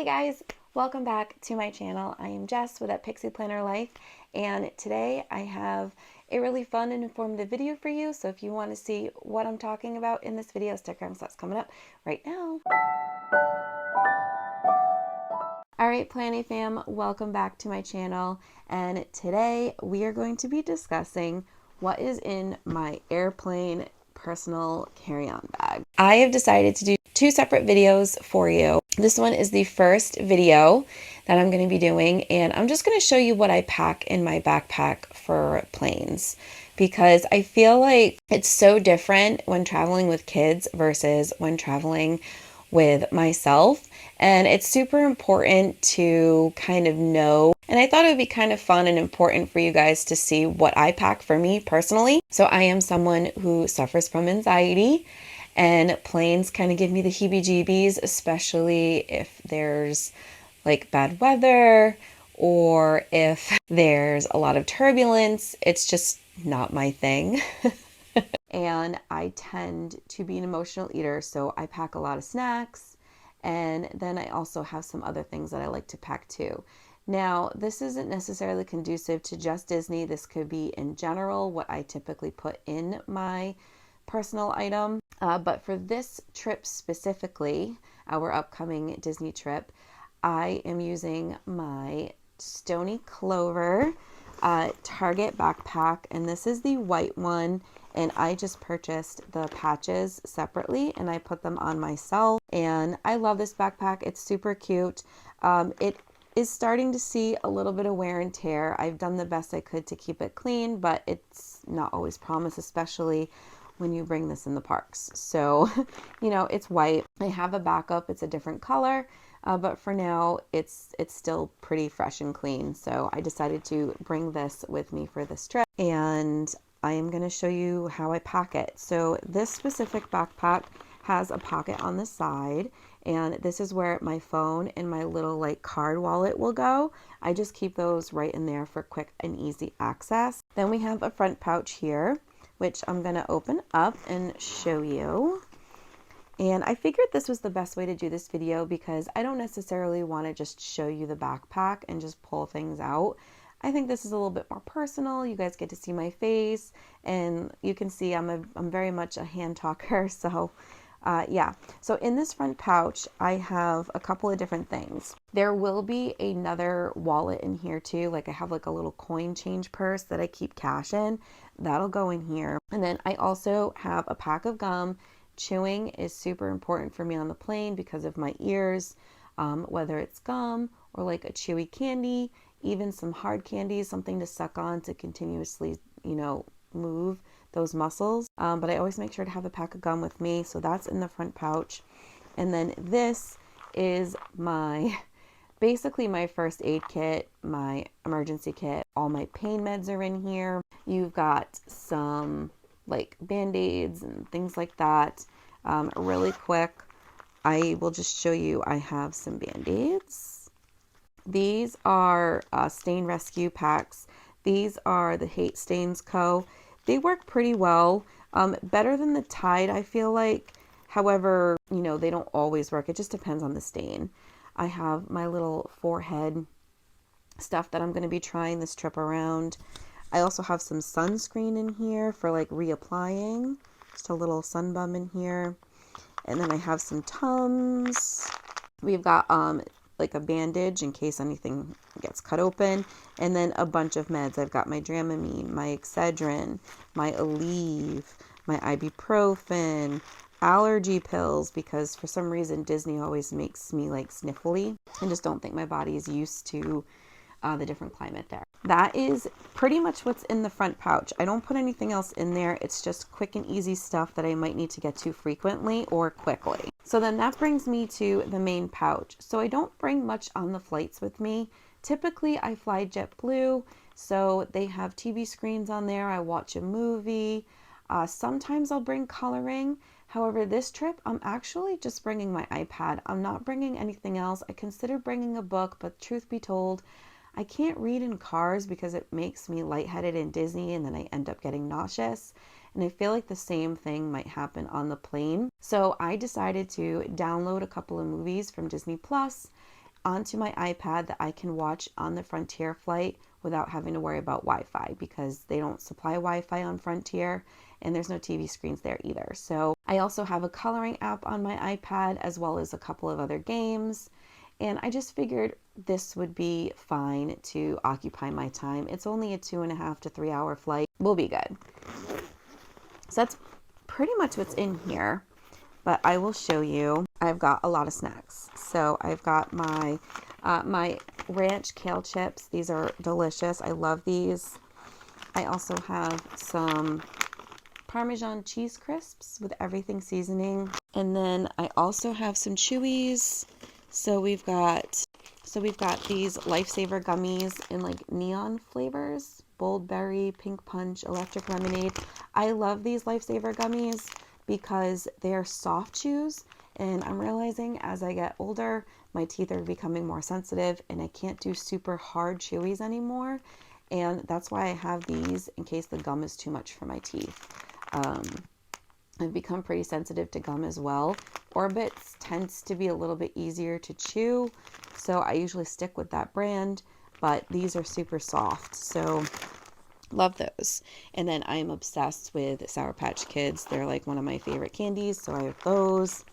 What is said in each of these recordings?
Hey guys, welcome back to my channel. I am Jess with That Pixie Planner Life, and today I have a really fun and informative video for you. So if you want to see what I'm talking about in this video, stick around, so that's coming up right now. Alright, Planning fam, welcome back to my channel, and today we are going to be discussing what is in my airplane personal carry-on bag. I have decided to do two separate videos for you. This one is the first video that I'm going to be doing, and I'm just going to show you what I pack in my backpack for planes, because I feel like it's so different when traveling with kids versus when traveling with myself, and it's super important to kind of know. And I thought it would be kind of fun and important for you guys to see what I pack for me personally. So I am someone who suffers from anxiety, and planes kind of give me the heebie-jeebies, especially if there's like bad weather or if there's a lot of turbulence. It's just not my thing. And I tend to be an emotional eater, so I pack a lot of snacks, and then I also have some other things that I like to pack too. Now, this isn't necessarily conducive to just Disney. This could be in general what I typically put in my personal item. But for this trip specifically, our upcoming Disney trip, I am using my Stoney Clover Target backpack, and this is the white one, and I just purchased the patches separately and I put them on myself, and I love this backpack. It's super cute. It is starting to see a little bit of wear and tear. I've done the best I could to keep it clean, but it's not always promised, especially when you bring this in the parks. So, you know, it's white. I have a backup. It's a different color. But for now, it's still pretty fresh and clean. So I decided to bring this with me for this trip, and I am going to show you how I pack it. So this specific backpack has a pocket on the side, and this is where my phone and my little like card wallet will go. I just keep those right in there for quick and easy access. Then we have a front pouch here, which I'm going to open up and show you. And I figured this was the best way to do this video because I don't necessarily want to just show you the backpack and just pull things out. I think this is a little bit more personal. You guys get to see my face, and you can see I'm very much a hand talker. So yeah, so in this front pouch, I have a couple of different things. There will be another wallet in here too. Like I have like a little coin change purse that I keep cash in. That'll go in here. And then I also have a pack of gum. Chewing is super important for me on the plane because of my ears, whether it's gum or like a chewy candy, even some hard candies, something to suck on to continuously, you know, move those muscles. But I always make sure to have a pack of gum with me. So that's in the front pouch. And then this is my, basically my first aid kit, my emergency kit. All my pain meds are in here. You've got some like band-aids and things like that. Really quick, I will just show you, I have some band-aids. These are stain rescue packs. These are the Hate Stains Co. They work pretty well, better than the Tide, I feel like. However, you know, they don't always work. It just depends on the stain. I have my little forehead stuff that I'm going to be trying this trip around. I also have some sunscreen in here for like reapplying. Just a little sun bum in here. And then I have some Tums. We've got like a bandage in case anything gets cut open. And then a bunch of meds. I've got my Dramamine, my Excedrin, my Aleve, my ibuprofen, allergy pills, because for some reason Disney always makes me like sniffly. I just don't think my body is used to the different climate there. That is pretty much what's in the front pouch. I don't put anything else in there. It's just quick and easy stuff that I might need to get to frequently or quickly. So then that brings me to the main pouch. So I don't bring much on the flights with me. Typically I fly JetBlue, so they have TV screens on there. I watch a movie. Sometimes I'll bring coloring. However, this trip, I'm actually just bringing my iPad. I'm not bringing anything else. I consider bringing a book, but truth be told, I can't read in cars because it makes me lightheaded in Disney, and then I end up getting nauseous. And I feel like the same thing might happen on the plane. So I decided to download a couple of movies from Disney Plus onto my iPad that I can watch on the Frontier flight without having to worry about Wi-Fi, because they don't supply Wi-Fi on Frontier and there's no TV screens there either. So I also have a coloring app on my iPad as well as a couple of other games. And I just figured this would be fine to occupy my time. It's only a 2.5 to 3 hour flight. We'll be good. So that's pretty much what's in here. But I will show you. I've got a lot of snacks. So I've got my my ranch kale chips. These are delicious. I love these. I also have some Parmesan cheese crisps with everything seasoning. And then I also have some Chewies. So we've got these Lifesaver gummies in like neon flavors. Bold berry, pink punch, electric lemonade. I love these Lifesaver gummies because they're soft chews, and I'm realizing as I get older, my teeth are becoming more sensitive and I can't do super hard chewies anymore. And that's why I have these in case the gum is too much for my teeth. I've become pretty sensitive to gum as well. Orbits tends to be a little bit easier to chew, so I usually stick with that brand, but these are super soft, so love those. And then I'm obsessed with Sour Patch Kids. They're like one of my favorite candies, so I have those.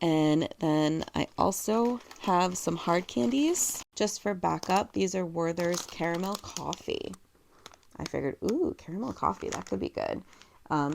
And then I also have some hard candies just for backup. These are Werther's Caramel Coffee. I figured, ooh, caramel coffee, that could be good.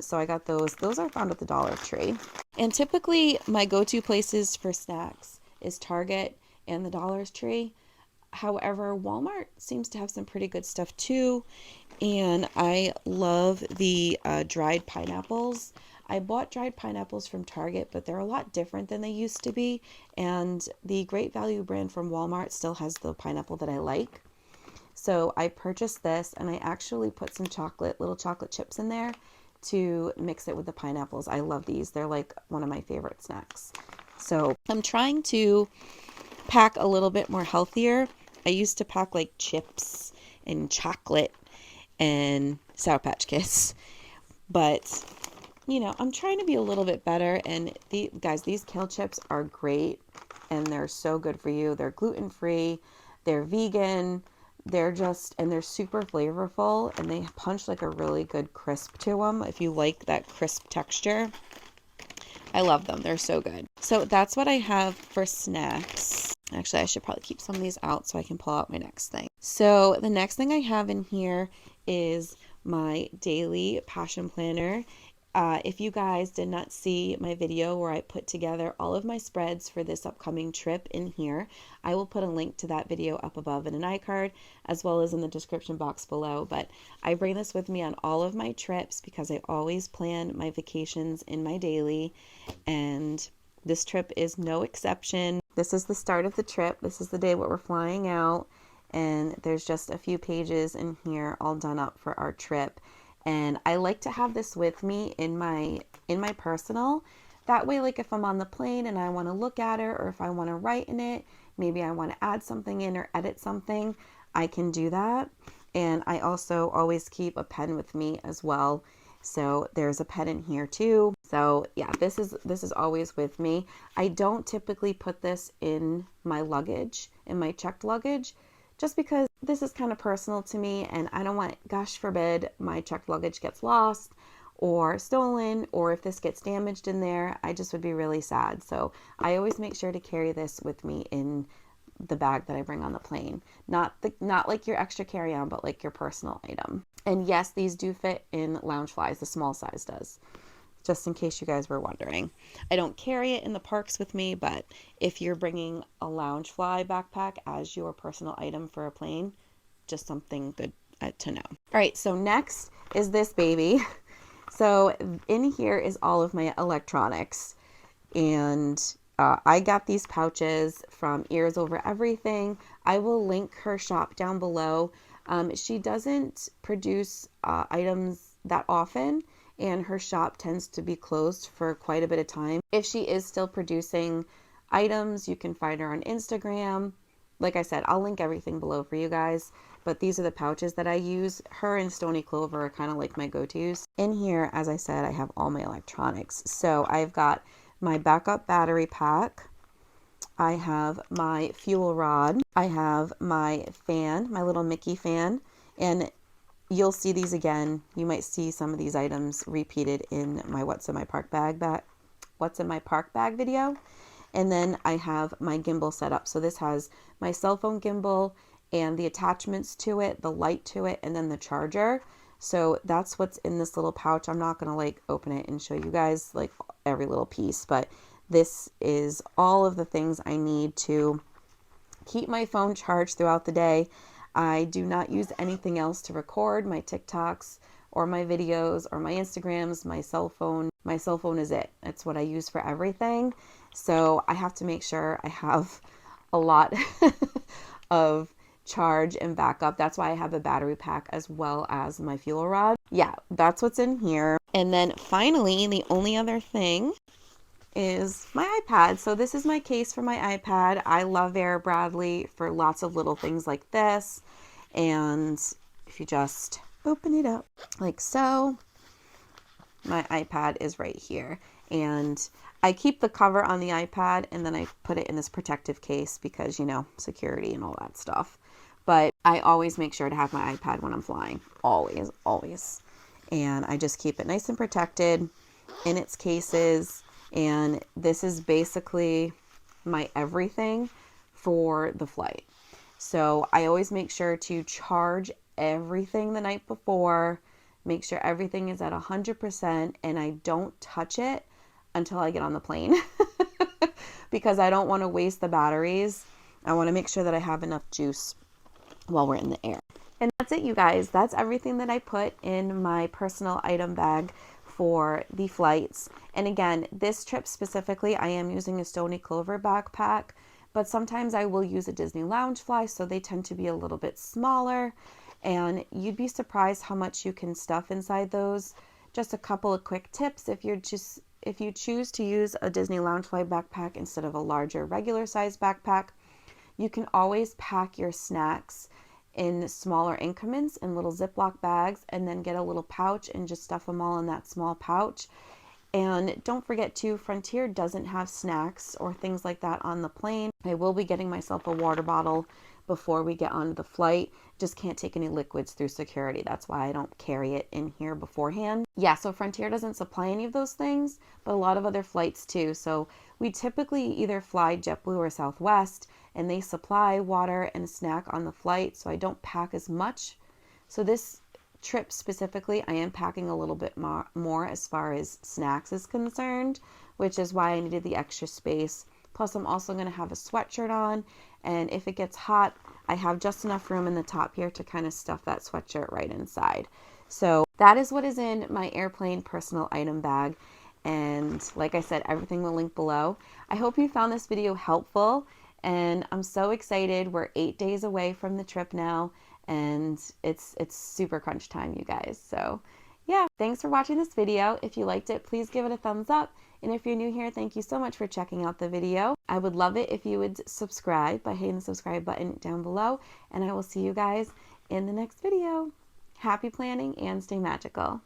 So I got those. Those are found at the Dollar Tree. And typically my go-to places for snacks is Target and the Dollar Tree. However, Walmart seems to have some pretty good stuff too. And I love the dried pineapples. I bought dried pineapples from Target, but they're a lot different than they used to be. And the Great Value brand from Walmart still has the pineapple that I like. So I purchased this, and I actually put some little chocolate chips in there to mix it with the pineapples. I love these. They're like one of my favorite snacks. So I'm trying to pack a little bit more healthier. I used to pack like chips and chocolate and Sour Patch Kids, but you know, I'm trying to be a little bit better. And these kale chips are great, and they're so good for you. They're gluten-free, they're vegan, they're super flavorful, and they punch like a really good crisp to them if you like that crisp texture. I love them. They're so good. So that's what I have for snacks. Actually, I should probably keep some of these out so I can pull out my next thing. So the next thing I have in here is my daily passion planner. If you guys did not see my video where I put together all of my spreads for this upcoming trip in here, I will put a link to that video up above in an iCard as well as in the description box below. But I bring this with me on all of my trips because I always plan my vacations in my daily, and this trip is no exception. This is the start of the trip. This is the day where we're flying out, and there's just a few pages in here all done up for our trip. And I like to have this with me in my personal. That way, like if I'm on the plane and I want to look at it, or if I want to write in it, maybe I want to add something in or edit something, I can do that. And I also always keep a pen with me as well. So there's a pen in here too. So yeah, this is always with me. I don't typically put this in my luggage, in my checked luggage, just because this is kind of personal to me, and I don't want, gosh forbid, my checked luggage gets lost or stolen, or if this gets damaged in there, I just would be really sad. So I always make sure to carry this with me in the bag that I bring on the plane. Not like your extra carry-on, but like your personal item. And yes, these do fit in Loungeflies. The small size does. Just in case you guys were wondering. I don't carry it in the parks with me, but if you're bringing a Loungefly backpack as your personal item for a plane, just something good to know. All right, so next is this baby. So in here is all of my electronics, and I got these pouches from Ears Over Everything. I will link her shop down below. She doesn't produce items that often, and her shop tends to be closed for quite a bit of time. If she is still producing items, you can find her on Instagram. Like I said, I'll link everything below for you guys, but these are the pouches that I use. Her and Stony Clover are kind of like my go-tos. In here, as I said, I have all my electronics. So I've got my backup battery pack. I have my fuel rod. I have my fan, my little Mickey fan, and you'll see these again. You might see some of these items repeated in my What's in my Park bag video. And then I have my gimbal set up. So this has my cell phone gimbal and the attachments to it, the light to it, and then the charger. So that's what's in this little pouch. I'm not going to like open it and show you guys like every little piece, but this is all of the things I need to keep my phone charged throughout the day. I do not use anything else to record my TikToks or my videos or my Instagrams. My cell phone is it. It's what I use for everything. So I have to make sure I have a lot of charge and backup. That's why I have a battery pack as well as my fuel rod. Yeah, that's what's in here. And then finally, the only other thing is my iPad. So this is my case for my iPad. I love Vera Bradley for lots of little things like this. And if you just open it up like so, my iPad is right here. And I keep the cover on the iPad and then I put it in this protective case because, you know, security and all that stuff. But I always make sure to have my iPad when I'm flying. Always, always. And I just keep it nice and protected in its cases. And this is basically my everything for the flight. So I always make sure to charge everything the night before, make sure everything is at 100%, and I don't touch it until I get on the plane because I don't want to waste the batteries. I want to make sure that I have enough juice while we're in the air. And that's it, you guys. That's everything that I put in my personal item bag for the flights. And again, this trip specifically, I am using a Stony Clover backpack, but sometimes I will use a Disney Loungefly, so they tend to be a little bit smaller, and you'd be surprised how much you can stuff inside those. Just a couple of quick tips: if you choose to use a Disney Loungefly backpack instead of a larger regular size backpack, you can always pack your snacks in smaller increments in little Ziploc bags and then get a little pouch and just stuff them all in that small pouch. And don't forget too, Frontier doesn't have snacks or things like that on the plane. I will be getting myself a water bottle before we get onto the flight. Just can't take any liquids through security. That's why I don't carry it in here beforehand. Yeah, so Frontier doesn't supply any of those things, but a lot of other flights too. So we typically either fly JetBlue or Southwest, and they supply water and snack on the flight, so I don't pack as much. So this trip specifically, I am packing a little bit more as far as snacks is concerned, which is why I needed the extra space. Plus, I'm also going to have a sweatshirt on, and if it gets hot, I have just enough room in the top here to kind of stuff that sweatshirt right inside. So that is what is in my airplane personal item bag. And like I said, everything will link below. I hope you found this video helpful, and I'm so excited. We're 8 days away from the trip now, and it's super crunch time, you guys. So yeah, thanks for watching this video. If you liked it, please give it a thumbs up. And if you're new here, thank you so much for checking out the video. I would love it if you would subscribe by hitting the subscribe button down below, and I will see you guys in the next video. Happy planning and stay magical.